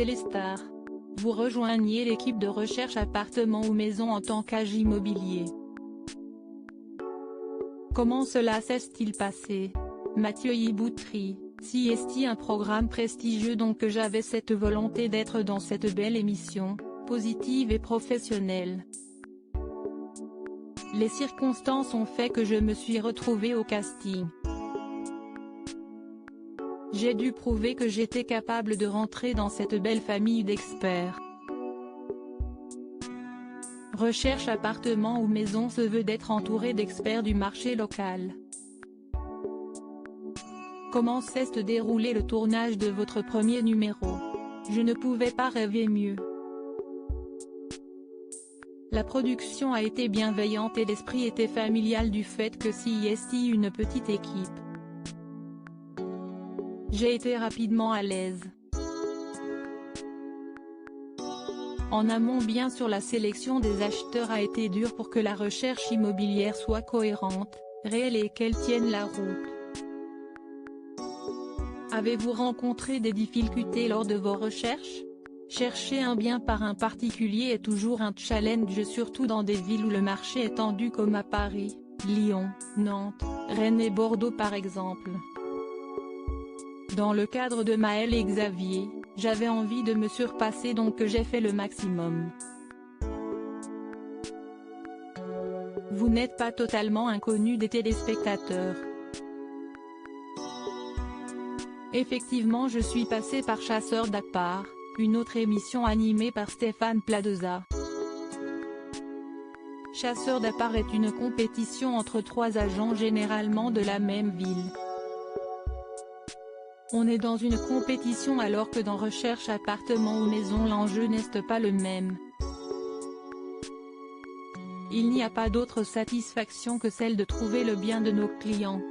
Téléstar. Vous rejoignez l'équipe de recherche appartement ou maison en tant qu'agent immobilier. Comment cela s'est-il passé? Mathieu Iboutry. CST, un programme prestigieux, donc j'avais cette volonté d'être dans cette belle émission, positive et professionnelle. Les circonstances ont fait que je me suis retrouvée au casting. J'ai dû prouver que j'étais capable de rentrer dans cette belle famille d'experts. Recherche appartement ou maison se veut d'être entouré d'experts du marché local. Comment s'est déroulé le tournage de votre premier numéro? Je ne pouvais pas rêver mieux. La production a été bienveillante et l'esprit était familial du fait que CST une petite équipe. J'ai été rapidement à l'aise. En amont, bien sûr, la sélection des acheteurs a été dure pour que la recherche immobilière soit cohérente, réelle et qu'elle tienne la route. Avez-vous rencontré des difficultés lors de vos recherches? Chercher un bien par un particulier est toujours un challenge, surtout dans des villes où le marché est tendu comme à Paris, Lyon, Nantes, Rennes et Bordeaux par exemple. Dans le cadre de Maël et Xavier, j'avais envie de me surpasser, donc j'ai fait le maximum. Vous n'êtes pas totalement inconnu des téléspectateurs. Effectivement, je suis passé par Chasseurs d'appart, une autre émission animée par Stéphane Plaza. Chasseurs d'appart est une compétition entre 3 agents généralement de la même ville. On est dans une compétition alors que dans recherche appartement ou maison l'enjeu n'est pas le même. Il n'y a pas d'autre satisfaction que celle de trouver le bien de nos clients.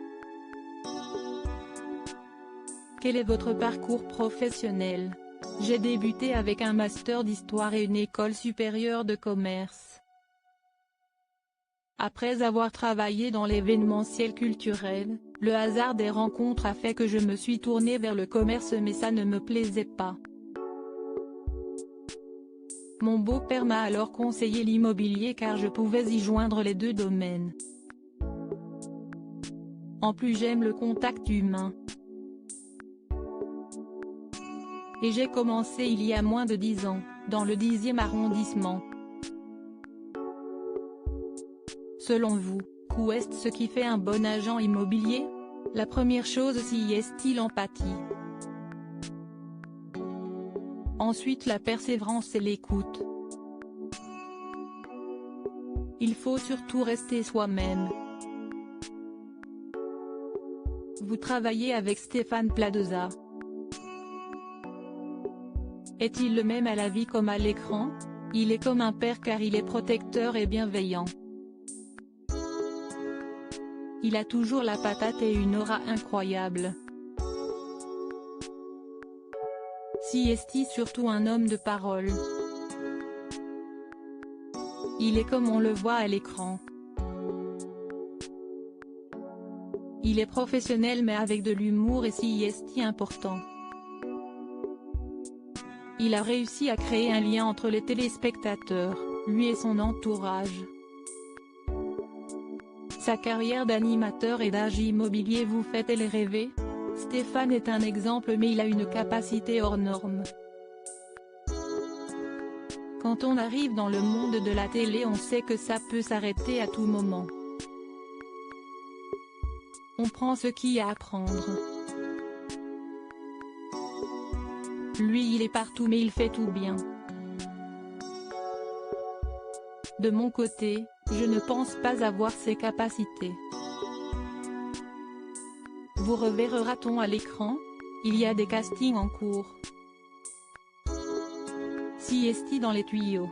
Quel est votre parcours professionnel? J'ai débuté avec un master d'histoire et une école supérieure de commerce. Après avoir travaillé dans l'événementiel culturel, le hasard des rencontres a fait que je me suis tournée vers le commerce, mais ça ne me plaisait pas. Mon beau-père m'a alors conseillé l'immobilier car je pouvais y joindre les deux domaines. En plus, j'aime le contact humain. Et j'ai commencé il y a moins de 10 ans, dans le 10e arrondissement. Selon vous, qu'est ce qui fait un bon agent immobilier? La première chose, c'est l'empathie. Ensuite, la persévérance et l'écoute. Il faut surtout rester soi-même. Vous travaillez avec Stéphane Plaza. Est-il le même à la vie comme à l'écran? Il est comme un père car il est protecteur et bienveillant. Il a toujours la patate et une aura incroyable. CST surtout un homme de parole. Il est comme on le voit à l'écran. Il est professionnel mais avec de l'humour et CST important. Il a réussi à créer un lien entre les téléspectateurs, lui et son entourage. Sa carrière d'animateur et d'agent immobilier vous fait-elle rêver? Stéphane est un exemple, mais il a une capacité hors norme. Quand on arrive dans le monde de la télé, on sait que ça peut s'arrêter à tout moment. On prend ce qu'il y a à prendre. Lui, il est partout mais il fait tout bien. De mon côté, je ne pense pas avoir ces capacités. Vous reverra-t-on à l'écran? Il y a des castings en cours. CST dans les tuyaux.